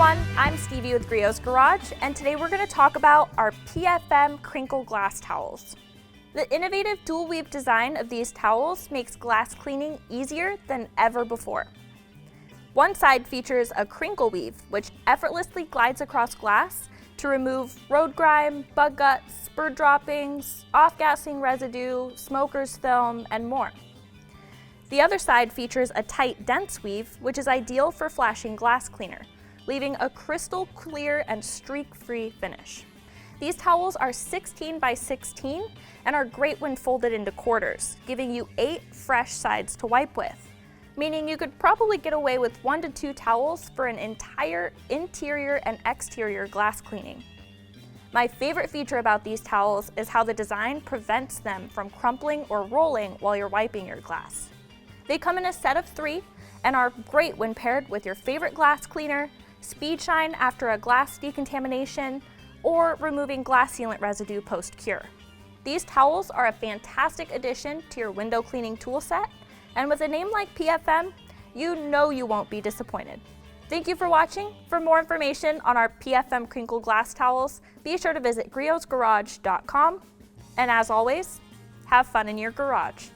everyone, I'm Stevie with Griot's Garage, and today we're going to talk about our PFM Crinkle glass towels. The innovative dual weave design of these towels makes glass cleaning easier than ever before. One side features a crinkle weave, which effortlessly glides across glass to remove road grime, bug guts, bird droppings, off-gassing residue, smoker's film, and more. The other side features a tight, dense weave, which is ideal for flashing glass cleaner, leaving a crystal clear and streak-free finish. These towels are 16 by 16 and are great when folded into quarters, giving you 8 fresh sides to wipe with, meaning you could probably get away with 1 to 2 towels for an entire interior and exterior glass cleaning. My favorite feature about these towels is how the design prevents them from crumpling or rolling while you're wiping your glass. They come in a set of 3 and are great when paired with your favorite glass cleaner, speed shine after a glass decontamination, or removing glass sealant residue post-cure. These towels are a fantastic addition to your window cleaning tool set, and with a name like PFM, you know you won't be disappointed. Thank you for watching. For more information on our PFM Crinkle glass towels, be sure to visit griotsgarage.com. And as always, have fun in your garage.